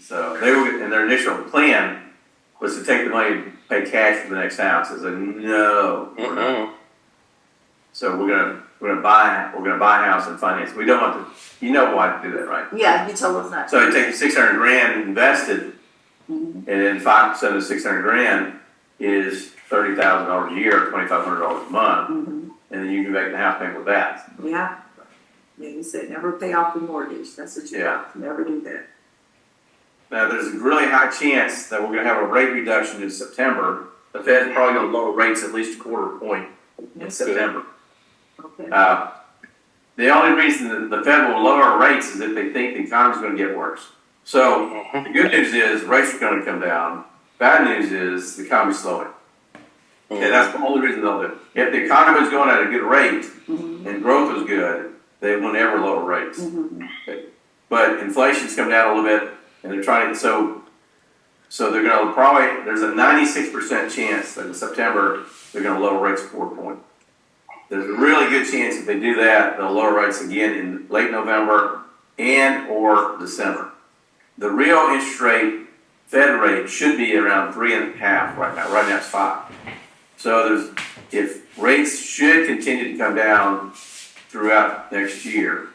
So they were, and their initial plan was to take the money and pay cash for the next house. I said, no, we're not. So we're gonna buy a house and finance. We don't want to. You know why to do that, right? Yeah, you told us that. So you take $600,000 invested, Mm-hmm. and then 5% of $600,000 is $30,000 a year, $2,500 a month, Mm-hmm. and then you can make the house payment with that. Yeah. Yeah, you said never pay off the mortgage. That's what you never do that. Now, there's a really high chance that we're going to have a rate reduction in September. The Fed's probably going to lower rates at least a quarter point in September. Okay. The only reason that the Fed will lower rates is if they think the economy's going to get worse. So the good news is rates are going to come down. Bad news is the economy's slowing. Okay, that's the only reason they'll do it. If the economy is going at a good rate and growth is good, they won't ever lower rates. Okay. But inflation's come down a little bit, and they're trying to, so they're going to probably, there's a 96% chance that in September they're going to lower rates a quarter point. There's a really good chance if they do that, they'll lower rates again in late November and or December. The real interest rate, Fed rate, should be around 3.5 right now. Right now it's 5. So if rates should continue to come down throughout next year,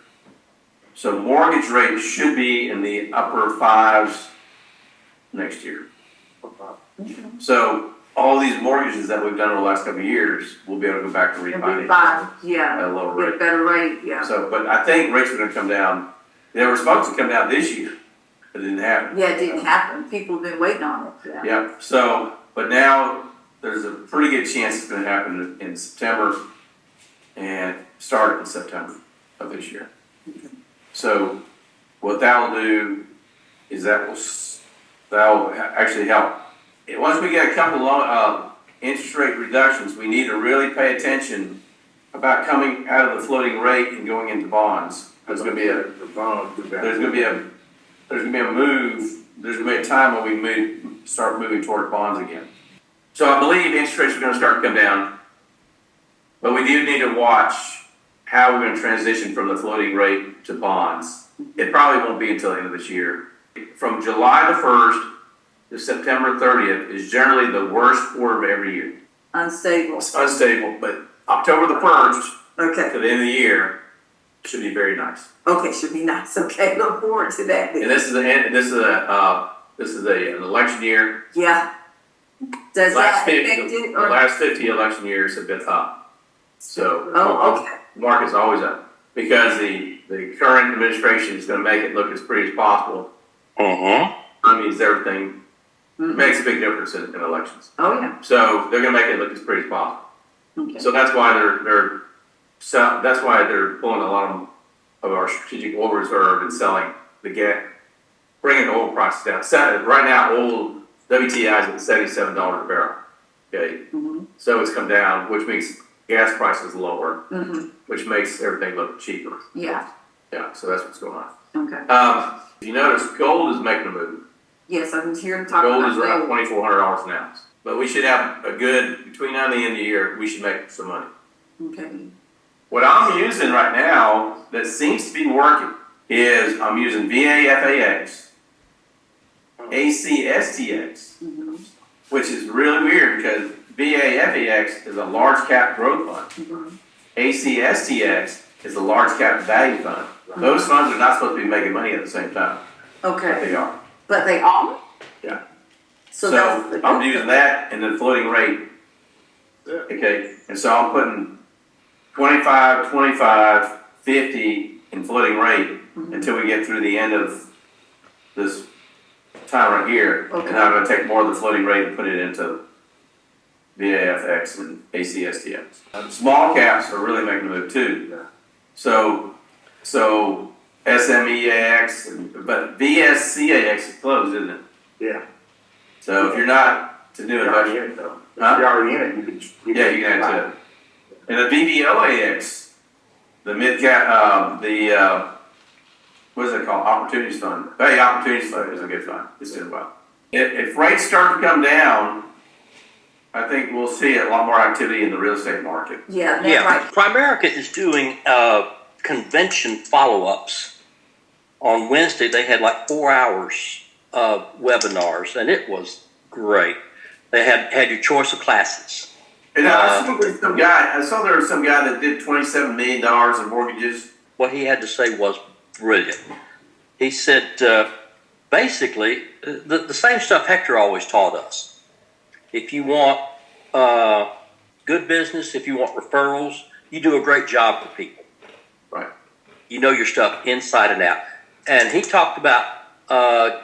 so mortgage rates should be in the upper 5s next year. So all these mortgages that we've done over the last couple of years, we'll be able to go back to refinance at a lower rate. Get a better rate, yeah. So, but I think rates are going to come down. They were supposed to come down this year, but it didn't happen. Yeah, it didn't happen. People have been waiting on it. Yeah. Yep. So, but now there's a pretty good chance it's going to happen in September and start in September of this year. So, what that will do is that will actually help. Once we get a couple of interest rate reductions, we need to really pay attention about coming out of the floating rate and going into bonds. There's going to be a move. There's going to be a time when we start moving toward bonds again. So I believe interest rates are going to start to come down, but we do need to watch how we're going to transition from the floating rate to bonds. It probably won't be until the end of this year. From July the 1st to September 30th is generally the worst quarter of every year. Unstable. It's unstable, but October the 1st to the end of the year should be very nice. Okay, should be nice. Okay, look forward to that. And this is an election year. Yeah. Does that affect it? The last 50 election years have been up. So okay. Market's always up because the current administration is going to make it look as pretty as possible. I mean, everything makes a big difference in elections. Oh yeah. So they're going to make it look as pretty as possible. Okay. So that's why they're pulling a lot of our strategic oil reserve and selling bringing the oil prices down. Right now, oil WTI is at $77 a barrel. Okay, so it's come down, which makes gas prices lower, which makes everything look cheaper. Yeah. Yeah. So that's what's going on. Okay. You notice gold is making a move. Yes, I'm here to talk about gold is around $2,400 an ounce. But we should have between now and the end of the year, we should make some money. Okay. What I'm using right now that seems to be working is I'm using VAFAX, ACSTX, which is really weird because VAFAX is a large cap growth fund. ACSTX is a large cap value fund. Those funds are not supposed to be making money at the same time. Okay. But they are. But they are? Yeah. So I'm using that and the floating rate. Okay. And so I'm putting 25, 25, 50 in floating rate until we get through the end of this time right here. Okay. And I'm going to take more of the floating rate and put it into VAFX and ACSTX. Small caps are really making a move too. So SMEAX, but VSCAX is closed, isn't it? Yeah. So if you're not to do it, You're already in it though. If you're already in it, you can add to it. And the VVOAX, the mid cap, what is it called? Opportunities Fund. Hey, Opportunities Fund is a good fund. It's doing well. If rates start to come down, I think we'll see a lot more activity in the real estate market. Yeah, right. Primerica is doing convention follow-ups. On Wednesday, they had like 4 hours webinars, and it was great. They had your choice of classes. And I saw there was some guy that did $27 million in mortgages. What he had to say was brilliant. He said, basically, the same stuff Hector always taught us. If you want good business, if you want referrals, you do a great job for people. Right. You know your stuff inside and out. And he talked about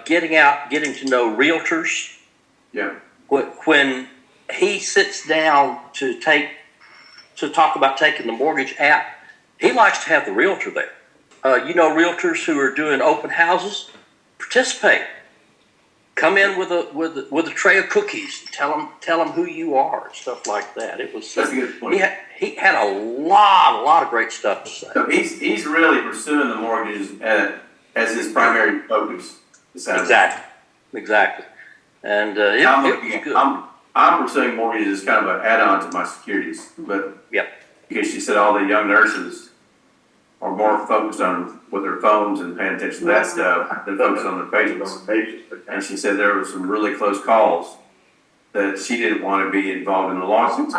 getting to know realtors. Yeah. When he sits down to talk about taking the mortgage app, he likes to have the realtor there. Realtors who are doing open houses, participate. Come in with a tray of cookies. Tell them who you are and stuff like that. It was That's a good point. He had a lot of great stuff to say. So he's really pursuing the mortgages as his primary focus. Exactly. And it was good. I'm pursuing mortgages as kind of an add-on to my securities, but because she said all the young nurses are more focused on with their phones and paying attention to that stuff than focused on their patients. And she said there were some really close calls that she didn't want to be involved in the lawsuits.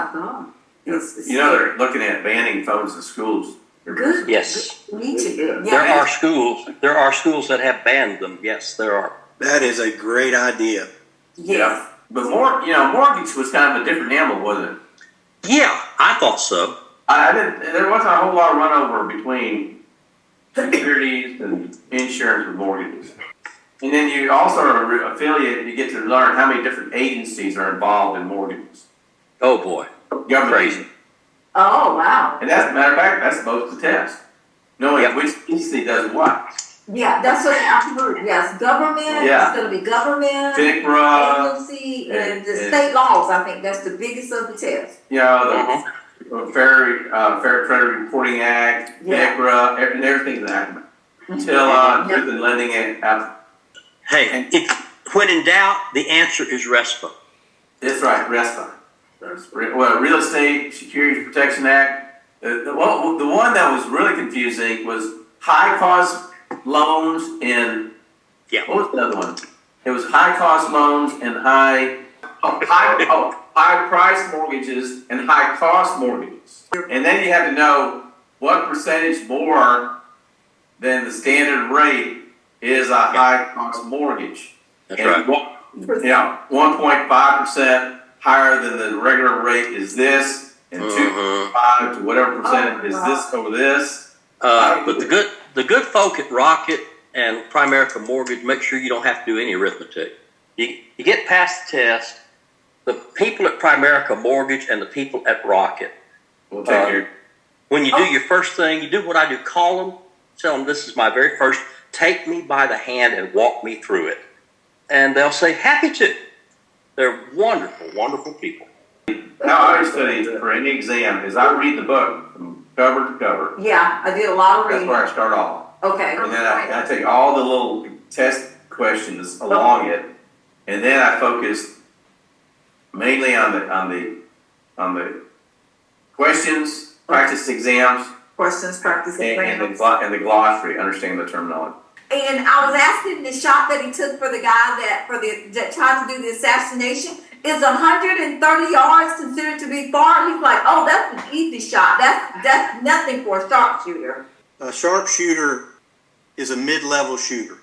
They're looking at banning phones in schools. Good. Yes. Me too. There are schools that have banned them. Yes, there are. That is a great idea. Yes. But mortgage was kind of a different animal, wasn't it? Yeah, I thought so. There wasn't a whole lot of run over between securities and insurance with mortgages. And then you also are affiliated, you get to learn how many different agencies are involved in mortgages. Oh boy. Government. Crazy. Oh, wow. And as a matter of fact, that's both the test. Knowing which agency does what. Yeah, that's what I've heard. Yes, government, it's going to be government, FICRA, agency, and the state laws. I think that's the biggest of the tests. The Fair Credit Reporting Act, FICRA, and everything's an acronym. TILA, Truth in Lending Act. Hey, when in doubt, the answer is RESPA. That's right, RESPA. Well, Real Estate Securities Protection Act. The one that was really confusing was high cost loans and what was the other one? It was high cost loans and high price mortgages and high cost mortgages. And then you have to know what percentage more than the standard rate is a high cost mortgage. That's right. 1.5% higher than the regular rate is this, and 2.5 to whatever percent is this over this. But the good folk at Rocket and Primerica Mortgage make sure you don't have to do any arithmetic. You get past the test. The people at Primerica Mortgage and the people at Rocket We'll take care. When you do your first thing, you do what I do. Call them, tell them this is my very first. Take me by the hand and walk me through it. And they'll say, happy to. They're wonderful, wonderful people. How I study for any exam is I read the book from cover to cover. Yeah, I did a lot of That's reading. where I start off. Okay. And then I take all the little test questions along it, and then I focus mainly on the questions, practice exams, Questions, practice, and exams. the glossary, understanding the terminology. And I was asking the shot that he took for the guy that tried to do the assassination. Is 130 yards considered to be far? He's like, oh, that's an easy shot. That's nothing for a sharpshooter. A sharpshooter is a mid-level shooter.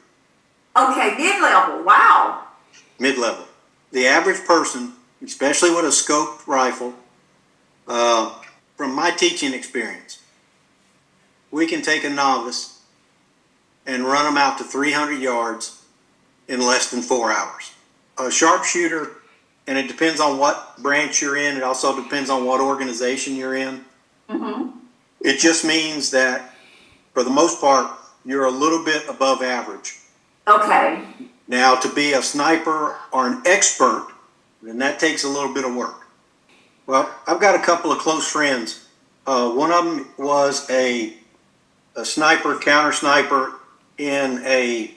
Okay, mid-level. Wow. Mid-level. The average person, especially with a scoped rifle, from my teaching experience, we can take a novice and run them out to 300 yards in less than 4 hours. A sharpshooter, and it depends on what branch you're in, it also depends on what organization you're in. Mm-hmm. It just means that, for the most part, you're a little bit above average. Okay. Now, to be a sniper or an expert, then that takes a little bit of work. Well, I've got a couple of close friends. One of them was a sniper, counter sniper in a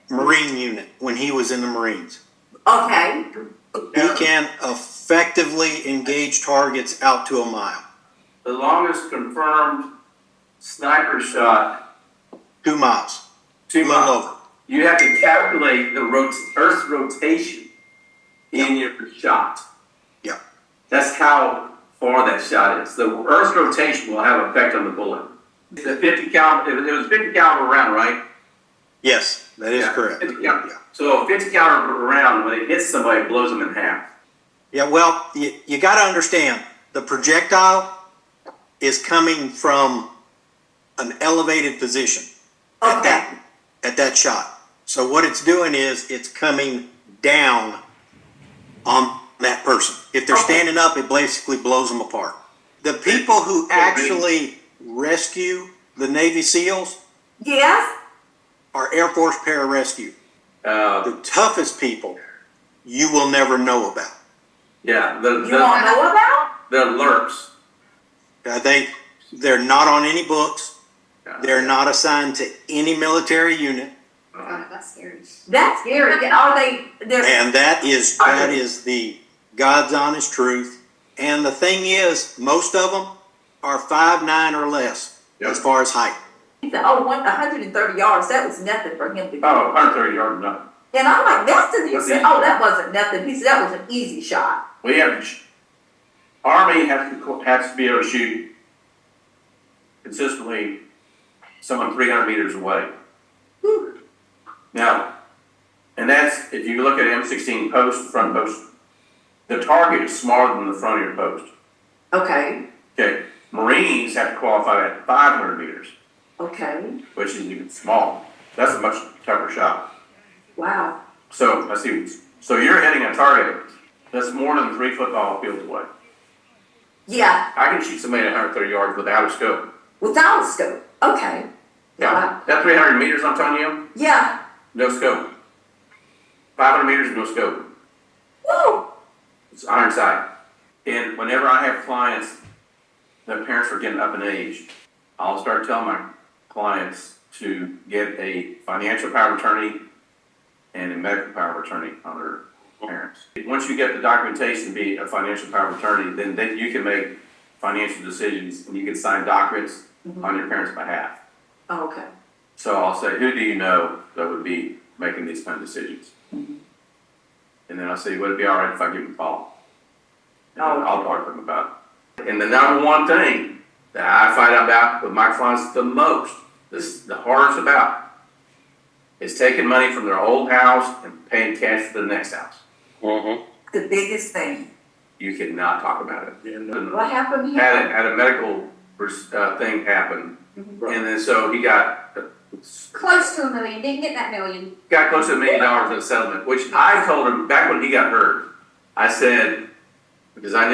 Marine unit when he was in the Marines. Okay. He can effectively engage targets out to a mile. The longest confirmed sniper shot, 2 miles. 2 A little miles. over. You have to calculate the Earth's rotation in your shot. Yeah. That's how far that shot is. The Earth's rotation will have an effect on the bullet. The 50 caliber, it was 50 caliber round, right? Yes, that is Yeah, correct. 50 caliber. So a 50 caliber round, when it hits somebody, it blows them in half. Yeah, well, you got to understand, the projectile is coming from an elevated position Okay. at that shot. So what it's doing is it's coming down on that person. If they're standing up, it basically blows them apart. The people who actually rescue the Navy SEALs Yes. are Air Force pararescue. Uh, The toughest people you will never know about. yeah, You don't know about? the alerts. They're not on any books. Yeah. They're not assigned to any military unit, That's scary. That's scary. Are they? They're and that is the God's honest truth. And the thing is, most of them are 5'9" or less as far as height. He said, 130 yards. That was nothing for him to do. Oh, 130 yards, nothing. And I'm like, that's the. He said, that wasn't nothing. He said that was an easy shot. We have, Army has to be able to shoot consistently someone 300 meters away. Whew. Now, and that's, if you look at M16 post, front post, the target is smaller than the front of your post. Okay. Okay, Marines have to qualify at 500 meters, Okay. which is even small. That's a much tougher shot. Wow. So, let's see, so you're hitting a target that's more than 3 football fields away. Yeah. I can shoot somebody at 130 yards without a scope. Without a scope. Okay. Yeah, Wow. that 300 meters I'm telling you, Yeah. no scope. 500 meters, no scope. Woo. It's iron sight. And whenever I have clients, their parents are getting up in age, I'll start telling my clients to get a financial power of attorney and a medical power of attorney on their parents. Once you get the documentation to be a financial power of attorney, then you can make financial decisions and you can sign documents on your parents' behalf. Oh, okay. So I'll say, who do you know that would be making these kind of decisions? And then I'll say, would it be all right if I give them a call? And I'll talk to them about it. And the number one thing that I find out about with my clients the most, the hardest about, is taking money from their old house and paying cash for the next house. Mm-hmm. The biggest thing. You cannot talk about it. What happened here? Had a medical thing happen, and then so he got Close to $1 million. Didn't get that $1 million. close to $1 million in a settlement, which I told him back when he got hurt. I said, because I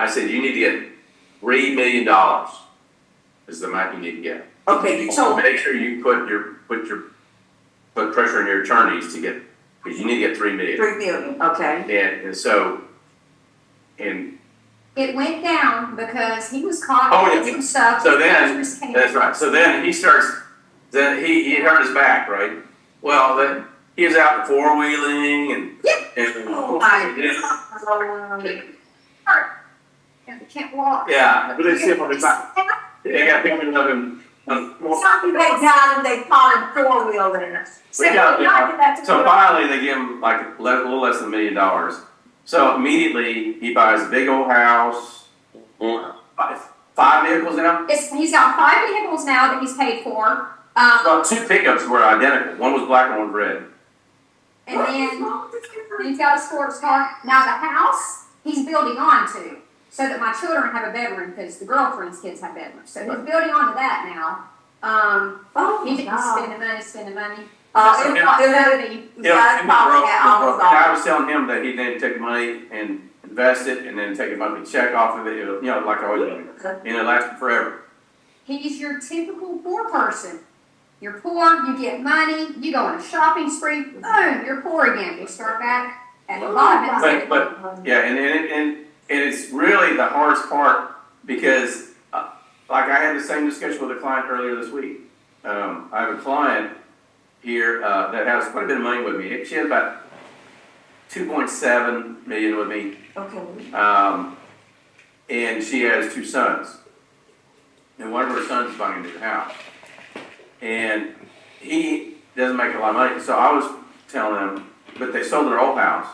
said, you need to get $3 million is the amount you need to get. Okay, so Make sure you put pressure on your attorneys to get, because you need to get $3 million. 3 million. Okay. And so, and It went down because he was caught Oh, yeah. with some stuff. so then, Cameras came that's right. So then he starts, then he hurt his back, right? Well, then he was out four-wheeling and. Oh my And he can't walk. Yeah. But they see him on his back. They got pictures of him. Something they got and they caught him 4-wheeling. So he Yeah, tried to get that to So work. finally, they give him like a little less than $1 million. So immediately, he buys a big old house, five vehicles now. He's got 5 vehicles now that he's paid for. Well, 2 pickups were identical. One was black and one was red. And then he's got a sports car. Now the house he's building onto so that my children have a bedroom because the girlfriend's kids have bedrooms. So he's building onto that now. He didn't spend the money. I was telling him that he then take money and invest it and then take a monthly check off of it. It'll, like I always do. And it lasts forever. He's your typical poor person. You're poor, you get money, you go on a shopping spree, boom, you're poor again. You start back at the bottom. But yeah, and it's really the hardest part because, like I had the same discussion with a client earlier this week. I have a client here that has quite a bit of money with me. She has about 2.7 million with me. Okay. And she has 2 sons. And one of her sons is buying a new house. And doesn't make a lot of money. So I was telling them, but they sold their old house,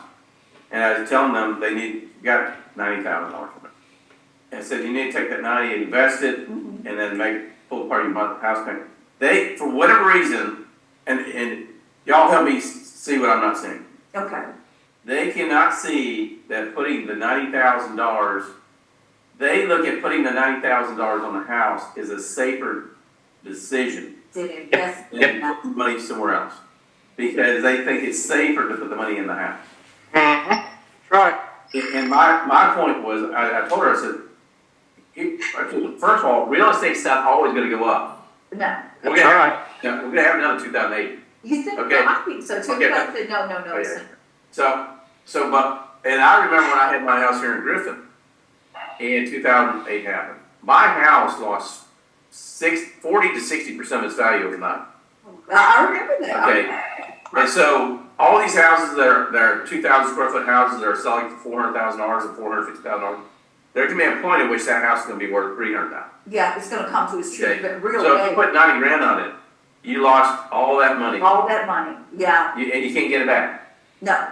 and I was telling them they got $90,000 from it. And I said, you need to take that 90, invest it, and then pull apart your house payment. They, for whatever reason, and y'all help me see what I'm not seeing. Okay. They cannot see that putting the $90,000, they look at putting the $90,000 on the house is a safer decision Did invest than put the money somewhere else. Because they think it's safer to put the money in the house. That's right. And my point was, I told her, I said, first of all, real estate's not always going to go up. No. That's right. We're going to have another 2008. You think? Okay. No, I think so too. Okay. I said no. Oh, yeah. And I remember when I had my house here in Griffin, and 2008 happened. My house lost 40 to 60% of its value overnight. I remember that. Okay. And so all these houses that are 2,000 square foot houses that are selling for $400,000 and $450,000, there can be a point at which that house is going to be worth $300,000. Yeah, it's going to come to its truth, Okay. but real So if you put 90 grand on it, you lost all that money. all that money. Yeah. And you can't get it back. No.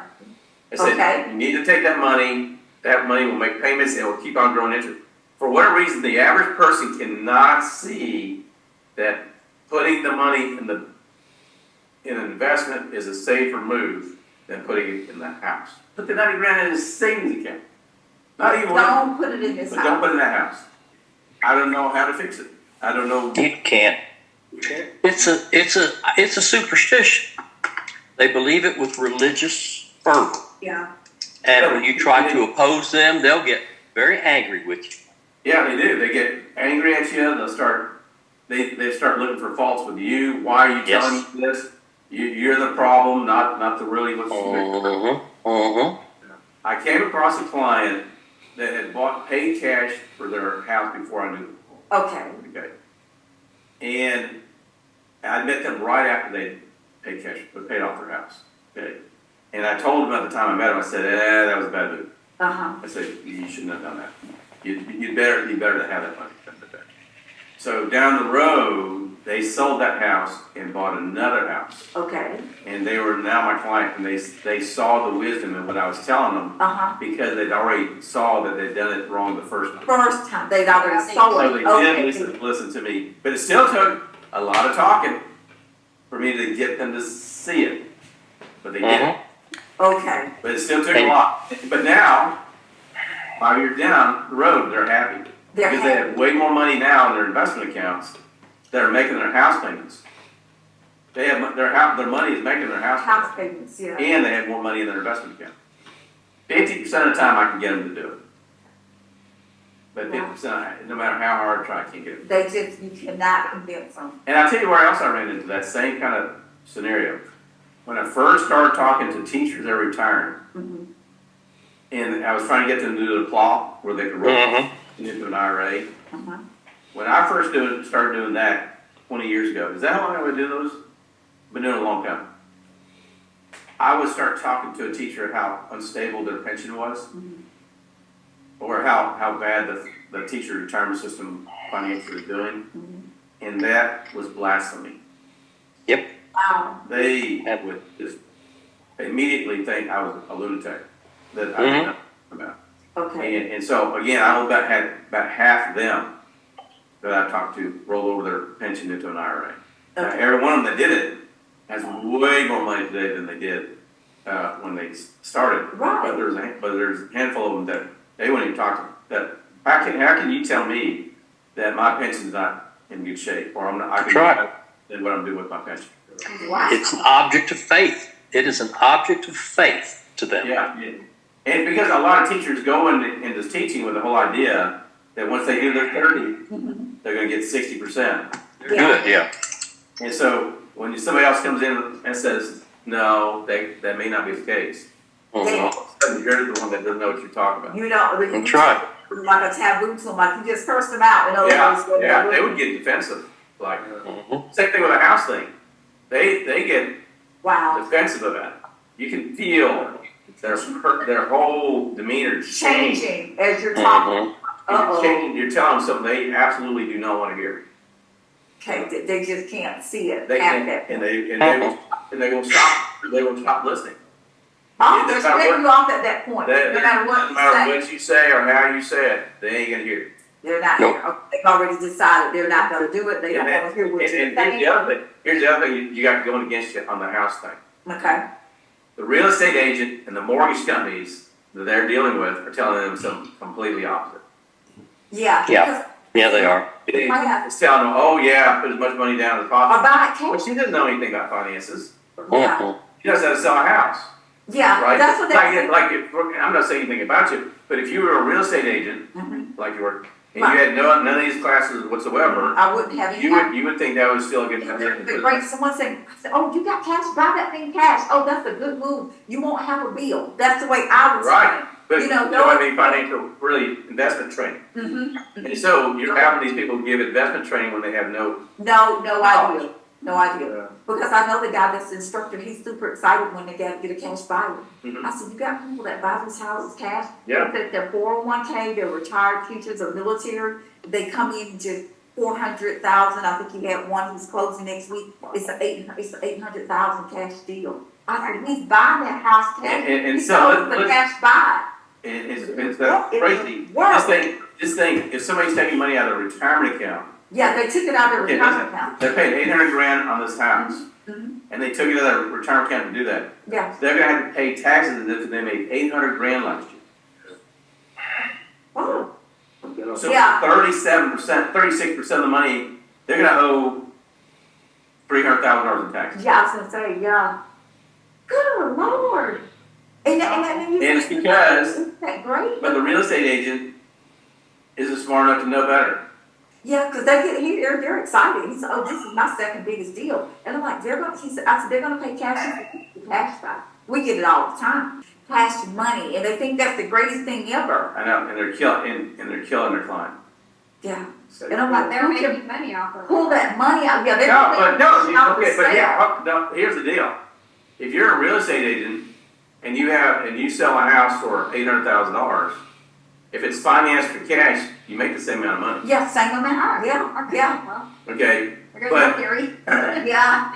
I said, Okay. you need to take that money. That money will make payments and it will keep on growing interest. For whatever reason, the average person cannot see that putting the money in an investment is a safer move than putting it in the house. Put the 90 grand in a savings account. Not even Don't put it in this but house. don't put it in that house. I don't know how to fix it. I don't know. You can't. It's a superstition. They believe it with religious fervor. Yeah. And when you try to oppose them, they'll get very angry with you. Yeah, they do. They get angry at you. They'll start. They start looking for faults with you. Why are you telling me this? You're the problem, not the really what's. I came across a client that had paid cash for their house before I knew them. Okay. Okay. And I met them right after they paid off their house. Okay. And I told them at the time I met them, I said, that was a bad move. I said, you shouldn't have done that. You'd better to have that money. So down the road, they sold that house and bought another house. Okay. And they were now my client, and they saw the wisdom in what I was telling them because they'd already saw that they'd done it wrong the first time. First time they'd already sold So it. they did listen to me, but it still took a lot of talking for me to get them to see it. But they did. Okay. But it still took a lot. But now, 5 years down the road, they're happy. Because they have way more money now in their investment accounts that are making their house payments. They have their money is making their house payments, yeah. and they have more money in their investment account. 50% of the time, I can get them to do it. But 50%, no matter how hard I try, I can't get it. You cannot convince them. And I'll tell you where else I ran into that same kind of scenario. When I first started talking to teachers that are retiring, and I was trying to get them to do the plot where they could roll into an IRA. When I first started doing that 20 years ago, is that how long I would do those? Been doing it a long time. I would start talking to a teacher how unstable their pension was, or how bad the teacher retirement system financially was doing, and that was blasphemy. Yep. Wow. They would just immediately think I was a lunatic that I didn't know about. Okay. And so again, I had about half of them that I talked to roll over their pension into an IRA. Now, every one of them that did it has way more money today than they did when they started. Right. But there's a handful of them that they wouldn't even talk to. That how can you tell me that my pension's not in good shape, or I can do what I'm doing with my pension? Wow. It's an object of faith. It is an object of faith to them. Yeah. And because a lot of teachers go into teaching with the whole idea that once they do their 30, they're going to get 60%. Good, yeah. And so when somebody else comes in and says, no, that may not be the case, all of a sudden you're the one that doesn't know what you're talking about. You know, That's right. Like a taboo to them, like you just cursed them out. In other words, Yeah, they would get defensive. Like, same thing with a house thing. They get defensive of that. You can feel their whole demeanor changing as you're talking. You're telling them something they absolutely do not want to hear. Okay, they just can't see it. They can't, and they will and they will stop listening. Oh, It they're doesn't matter splitting you off at that point, no matter what doesn't you matter say. what you say or how you say it, they ain't gonna hear it. They're not, Nope. they've already decided they're not gonna do it, they don't And wanna hear what you're here's the saying. other thing, you got going against you on the house thing. Okay, The real estate agent and the mortgage companies that they're dealing with are telling them something completely opposite. yeah. Yeah. Yeah, they are. It's telling them, oh yeah, put as much money down as Or possible. buy it Well, cash, she doesn't know anything about finances. yeah, Mhm. She knows how to sell a house, yeah, right? that's what they're. I'm not saying anything about you, but if you were a real estate agent, Mhm. like you were, and you had none of these classes whatsoever, I wouldn't have any. you would think that was still a good idea. But great, someone said, oh, you got cash, buy that thing cash, oh, that's a good move, you won't have a bill, that's the way I would say Right, but You you know, don't have any financial, really, investment training. it. Mm-hmm. And so you're having these people give investment training when they have no. No idea, no idea. Yeah. Because I know the guy that's the instructor, he's super excited when they get a cash buyer. Mhm. I said, you got people that buy these houses cash? Yeah. That they're 401k, they're retired teachers or military, they come in to 400,000, I think he had one who's closing next week, it's an 800,000 cash deal. I said, he's buying that house cash. And He so sold the let's- cash buy. And it's that crazy. Work. Just think, if somebody's taking money out of a retirement account, Yeah, they took it out of their Okay, retirement account. they're paying 800 grand on this house, Mhm. and they took it out of their retirement account to do that. Yeah. They're gonna have to pay taxes as if they made 800 grand last year. Oh, So Yeah. 37%, 36% of the money, they're gonna owe $300,000 in taxes. yeah, I was gonna say, yeah. Good Lord. And it's because- Isn't that great? But the real estate agent isn't smart enough to know better. Yeah, because they get here, they're excited. He said, oh, this is my second biggest deal. And I'm like, I said, they're gonna pay cash, cash back. We get it all the time. Cash money, and they think that's the greatest thing ever. I know, and they're killing their client. Yeah. So- And I'm like, They're who can making money off of it. pull that money out? Yeah, they're. No, but no, Out the okay, but sale. yeah, no, here's the deal. If you're a real estate agent and you sell a house for $800,000, if it's financed for cash, you make the same amount of money, Yeah, same amount, yeah, yeah, Well, okay? there goes But- my theory. yeah.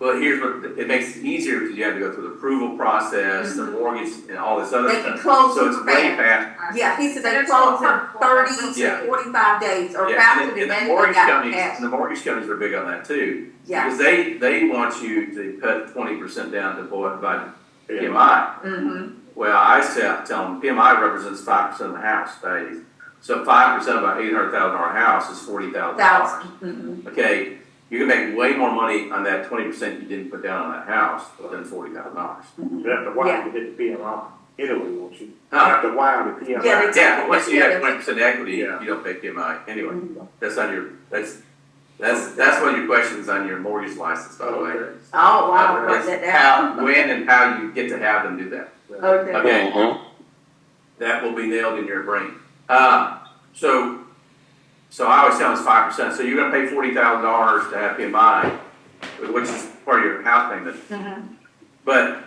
But here's what, it makes it easier because you have to go through the approval process, the mortgage, and all this other They can stuff. close So it's super way fast. faster. Yeah, he said they There's close no in 30 Yeah. to 45 days or Yeah, faster and than the that. mortgage They got companies, cash. and the mortgage companies are big on that too. Yeah. Because they want you to put 20% down to by PMI. Mm-hmm. Well, I tell them PMI represents 5% of the house value. So 5% of an $800,000 house is $40,000. Mm-hmm. Okay, you can make way more money on that 20% you didn't put down on that house than $40,000. You have to wire to hit the PMI. Italy, won't you? You Huh? have to wire the PMI. Yeah, they- Yeah, once you have Yeah. 20% equity, Yeah. you don't pay PMI. Anyway, that's on your, that's one of your questions on your mortgage license, by the way. Oh, wow, That's write that down. when and how you get to have them do that. Okay. Okay. Mhm. That will be nailed in your brain. So I always tell them it's 5%. So you're gonna pay $40,000 to have PMI, which is part of your house payment. Mhm. But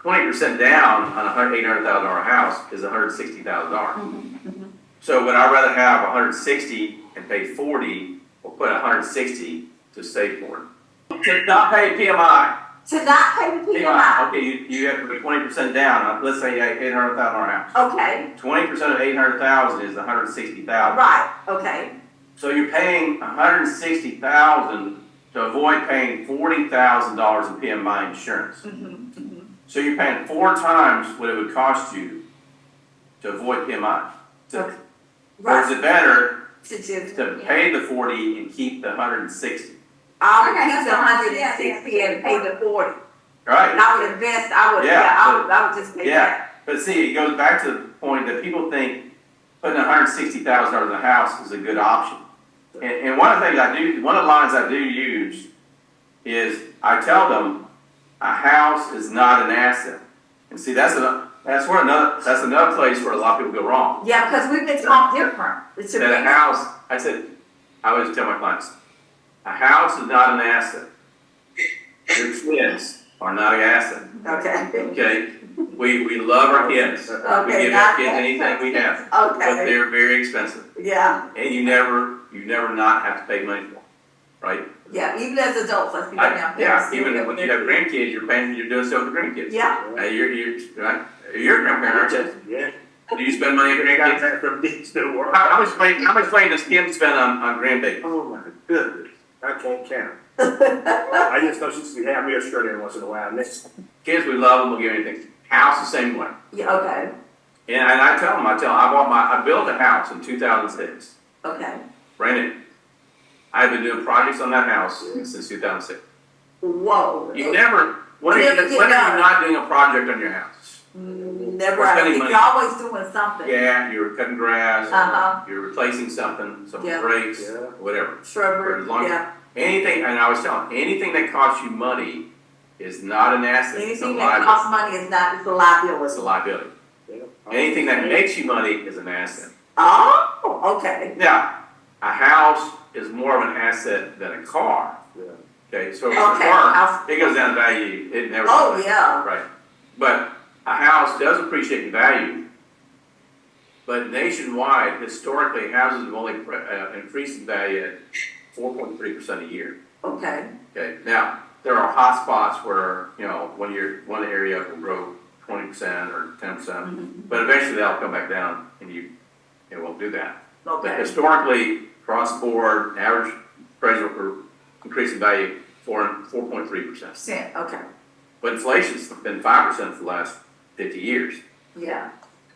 20% down on a $800,000 house is $160,000. Mm-hmm. So would I rather have 160 and pay 40, or put 160 to save for it? To not pay PMI. To not pay the PMI. Okay, you have to put 20% down. Let's say you have $800,000 house. Okay, 20% of 800,000 is 160,000. right, okay. So you're paying 160,000 to avoid paying $40,000 in PMI insurance. Mm-hmm. So you're paying 4 times what it would cost you to avoid PMI. Okay. Or is Right. it better To just, to pay the 40 and keep the 160? I would Okay, keep that's the fine. 160 and pay the 40. Right? And I would invest, I would just pay that. Yeah, but see, it goes back to the point that people think putting $160,000 in a house is a good option. And one of the things one of the lines I do use is I tell them a house is not an asset. And see, that's another place where a lot of people go wrong. Yeah, because we've been taught different. It's a That a big, house, I always tell my clients, a house is not an asset. Your kids are not an asset. okay. Okay, we love our kids. We Okay, give our kids anything we have, but Okay, they're very expensive, yeah, and you never not have to pay money for them, right? Yeah, even as adults, let's be now. Yeah, even when you have grandkids, you're doing stuff with grandkids. Yeah. You're right. You're a grandparent. Yeah. Do you spend money on They got grandkids? that from digital world. How much money does Kim spend on grandbabies? Oh my goodness, I can't count. I just know she's gonna have me a shirt in once in a while. Next, Kids, we love them. We'll give anything. House the same way. Yeah, okay, And I tell them, I built a house in 2006, okay. brand new. I've been doing projects on that house since 2006. Whoa. When are you Never get done. not doing a project on your house? Never, We're I spending think money. you're always doing something. Yeah, you're cutting grass, Uh-huh. you're replacing something, some Yeah. breaks, Yeah. whatever. Shrubbery, As long as- yeah. Anything, and I was telling, anything that costs you money is not an asset, it's a Anything that liability. costs money is not, it's a liability. It's a liability. yeah. Anything that makes you money is an asset. Oh, okay. Now, a house is more of an asset than a car. Yeah. Okay, so a Okay, car, house- it goes down in value, it never. Oh, yeah. Right, but a house does appreciate in value. But nationwide, historically, houses have only increased in value at 4.3% a year. Okay, Okay, now, there are hot spots where, one one area will grow 20% or 10%, but eventually they'll come back down and it won't do that. But okay. historically, across the board, average appraisal for increase in value 4.3%. Okay, But inflation's been 5% for the last 50 years. yeah,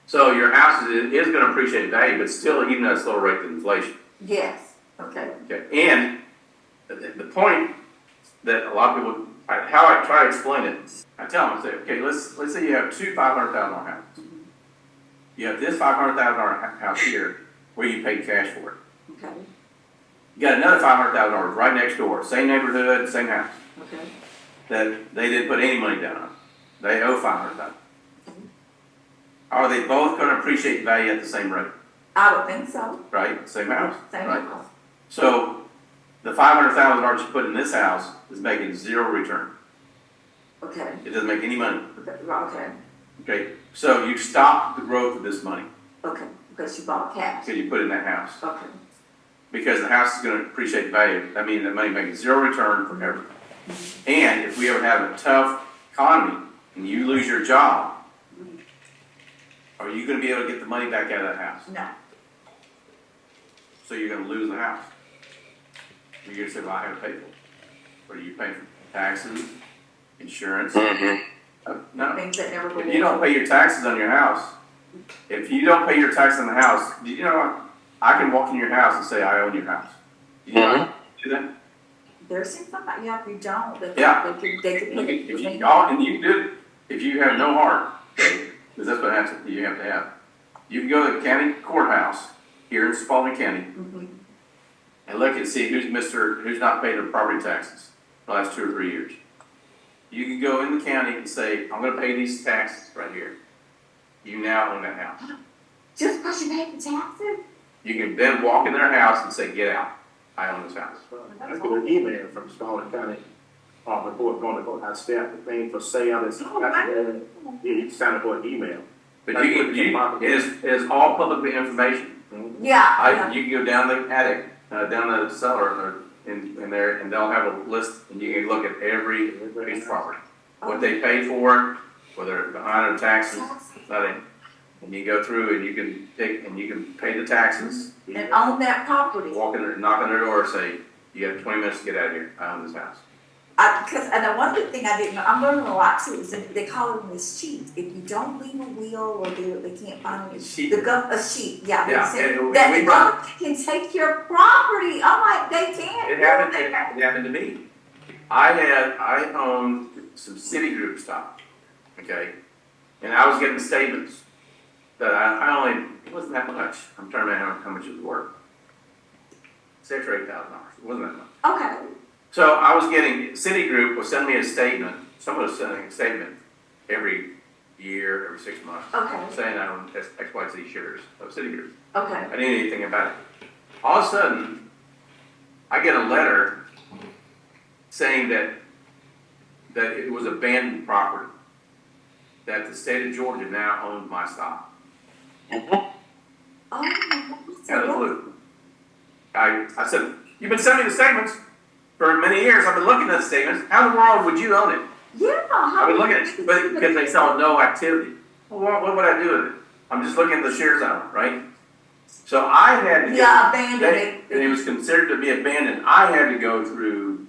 So your house is going to appreciate in value, but still even at a slower rate than inflation. yes, okay. Okay, and the point that a lot of people, how I try to explain it, I tell them, I say, okay, let's say you have two $500,000 houses. You have this $500,000 house here where you pay cash for it. Okay, You got another $500,000 right next door, same neighborhood, same house, okay. that they didn't put any money down on. They owe $500,000. Are they both going to appreciate value at the same rate? I would think so. Right, same house, Same right? house. So the $500,000 you put in this house is making zero return. Okay, It doesn't make any money. okay, Okay, so you stop the growth of this money okay, because you bought cash. until you put it in that house. Okay, Because the house is going to appreciate value. That means that money making zero return forever. And if we ever have a tough economy and you lose your job, are you going to be able to get the money back out of that house? no, So you're going to lose the house. You're going to say, well, I have to pay for it. What are you paying for? Taxes, insurance? No. things that never go. If you don't pay your taxes on your house, if you don't pay your taxes on the house, you know what? I can walk in your house and say, I own your house. Do you know how to do that? There's things like, yeah, if you don't, Yeah. they could. Look, if you, and you do it, if you have no heart, okay, because that's what happens, you have to have. You can go to the county courthouse here in Spalding County and look and see who's not paid their property taxes the last 2 or 3 years. You can go in the county and say, I'm gonna pay these taxes right here. You now own that house. Just because you paid the taxes? You can then walk in their house and say, get out, I own this house. I got an email from Spalding County, before going to court, I stamped the thing for sale, it's, yeah, you signed for an email. But it is all public information. Yeah. You can go down the attic, down the cellar, or in there, and they'll have a list, and you can look at every piece of property. What they paid for it, whether it's behind or taxes, nothing. And you go through and you can pay the taxes. And own that property. Walk in there, knock on their door, say, you got 20 minutes to get out of here, I own this house. And the one good thing I didn't know, I'm learning a lot too, is that they call it a sheet. If you don't leave a will or they can't find A it. sheet? A sheet, yeah. Yeah, They say and that we the run- government can take your property. I'm like, they can't. It happened to me. I owned some Citigroup stock, okay? And I was getting statements that I only, it wasn't that much. I'm trying to remember how much it was worth. $6,000 or $8,000. It wasn't that much. Okay. So I was getting, Citigroup was sending me a statement, someone was sending a statement every year, every 6 months. Okay. Saying I own XYZ shares of Citigroup. Okay. I didn't know anything about it. All of a sudden, I get a letter saying that it was abandoned property, that the state of Georgia now owns my stock. Oh, Out of the blue. I said, you've been sending me the statements. for many years, I've been looking at the statements. How in the world would you own it? Yeah. I've been looking at it, but because they saw no activity. Well, what would I do with it? I'm just looking at the share zone, right? So I had to Abandoned it. and it was considered to be abandoned. I had to go through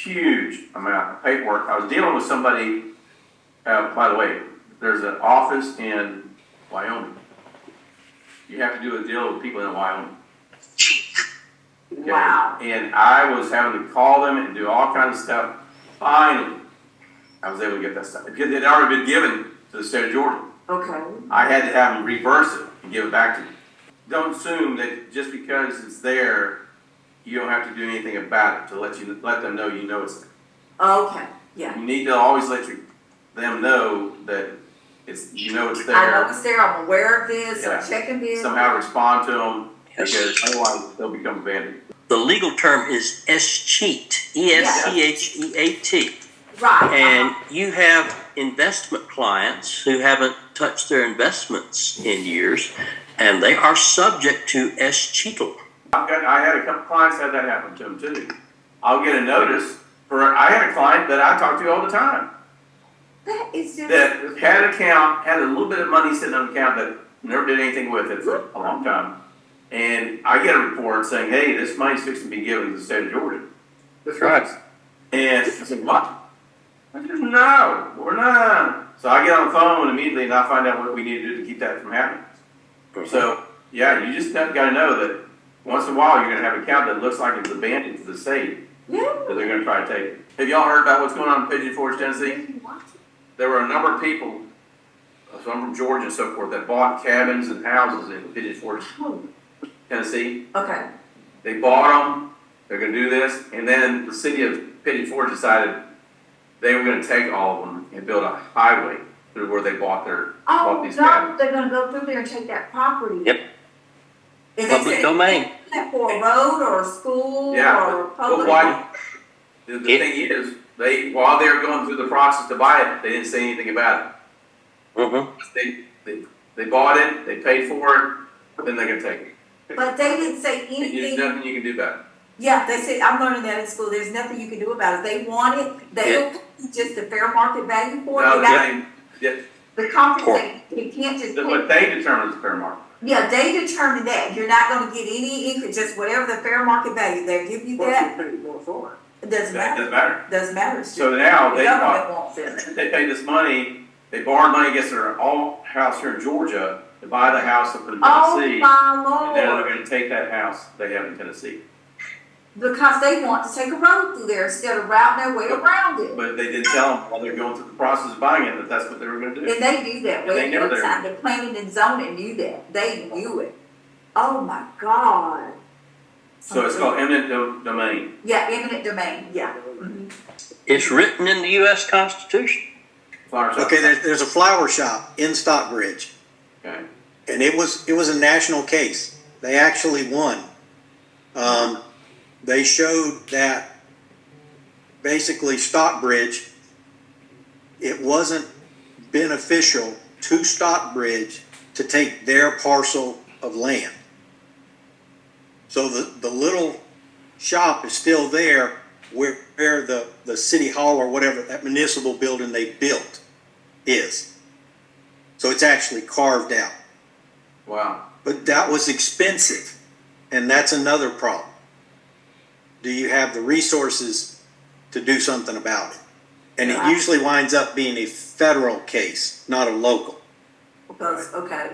huge amount of paperwork. I was dealing with somebody, by the way, there's an office in Wyoming. You have to do a deal with people in Wyoming. Okay? Wow. And I was having to call them and do all kinds of stuff. Finally, I was able to get that stuff. Because it had already been given to the state of Georgia. Okay. I had to have them reverse it and give it back to me. Don't assume that just because it's there, you don't have to do anything about it to let them know you know it's there. Okay. Yeah. You need to always let them know that it's there. I know it's there. I'm aware of this. Yeah. I'm checking this. Somehow respond to them Yes. because otherwise they'll become abandoned. The legal term is escheat, E-S-C-H-E-A-T. Right. And you have investment clients who haven't touched their investments in years, and they are subject to escheatal. I had a couple clients had that happen to them too. I'll get a notice I had a client that I talk to all the time That is just. that had an account, had a little bit of money sitting on the account that never did anything with it for a long time. And I get a report saying, hey, this money's fixing to be given to the state of Georgia. That's right. And I said, what? I said, no, we're not. So I get on the phone immediately and I find out what we need to do to keep that from happening. So, yeah, you just got to know that once in a while you're going to have an account that looks like it's abandoned to the state Yeah. that they're going to try to take it. Have y'all heard about what's going on in Pigeon Forge, Tennessee? There were a number of people, some from Georgia and so forth, that bought cabins and houses in Pigeon Forge, Tennessee. Okay. They bought them, they're going to do this, and then the city of Pigeon Forge decided they were going to take all of them and build a highway through where they bought these no, cabins. they're gonna go through there and take that property. Yep. Is Public domain. that for a road or a school Yeah, or but public? why? The thing is, while they were going through the process to buy it, they didn't say anything about it. Mm-hmm. They bought it, they paid for it, but then they're going to take it. But they didn't say And there's anything. nothing you can do about it. Yeah, they said, I'm learning that in school. There's nothing you can do about it. They want it. They'll pay just the fair market value for it. No, They got yeah, the compensation. You can't just pay. what they determine is the fair market. Yeah, they determine that. You're not gonna get any income, just whatever the fair market value. They give you What that. you pay more for it? It doesn't That matter. doesn't matter. Doesn't matter. So now The government wants it. they pay this money, they borrowed money against their own house here in Georgia to buy the house up in Oh Tennessee. my And then they're Lord. going to take that house they have in Tennessee. Because they want to take a road through there instead of routing their way around it. But they didn't tell them while they're going through the process of buying it that that's what they were going to do. And they do that. And they Way know ahead of they're- time. The planning and zoning knew that. They knew it. Oh my God. So it's called eminent domain. Yeah, eminent domain, yeah. It's written in the U.S. Constitution. Flower shop. Okay, there's a flower shop in Stockbridge, Okay. and it was a national case. They actually won. They showed that basically Stockbridge, it wasn't beneficial to Stockbridge to take their parcel of land. So the little shop is still there where the city hall or whatever, that municipal building they built is. So it's actually carved out. Wow. But that was expensive, and that's another problem. Do you have the resources to do something about it? And it usually winds up being a federal case, not a local. Because, okay,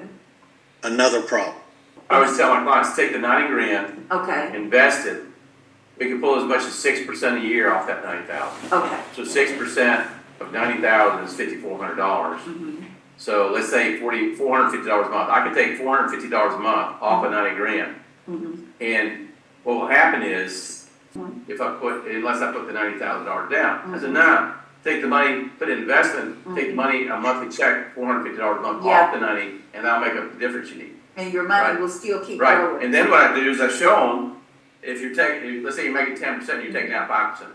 Another problem. I always tell my clients, take the 90 grand, okay, invest it. We can pull as much as 6% a year off that 90,000. okay. So 6% of 90,000 is $5,400. So let's say $450 a month. I could take $450 a month off of 90 grand. And what will happen is, unless I put the $90,000 down, I said, no, take the money, put it in investment, take the money, a monthly check, $450 a month off the 90, and that'll make up the difference you need. And your money Right. will still keep Right. growing. And then what I do is I show them, if you're taking, let's say you're making 10%, you're taking out 5%.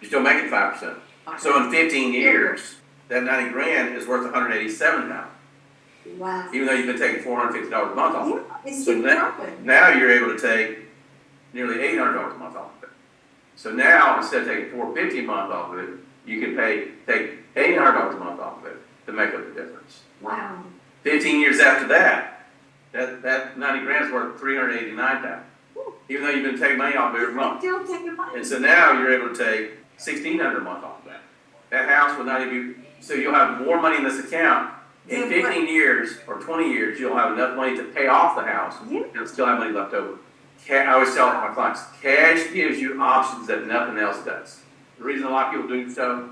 You're still making 5%. So in 15 years, that 90 grand is worth 187 now, Wow. even though you've been taking $450 a month off it. Yeah, it's So still now, growing. now you're able to take nearly $800 a month off of it. So now, instead of taking $450 a month off of it, you can take $800 a month off of it to make up the difference. Wow. 15 years after that, that 90 grand is worth $389,000. Even though you've been taking money off every month. Still taking money. And so now you're able to take $1,600 a month off of that. That house will not even, so you'll have more money in this account. In 15 years or 20 years, you'll have enough money to pay off the house and still have money left over. I always tell my clients, cash gives you options that nothing else does. The reason a lot of people do so,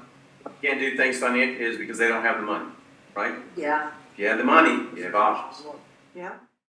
can't do things financially is because they don't have the money, right? Yeah. If you have the money, you have options. Yeah.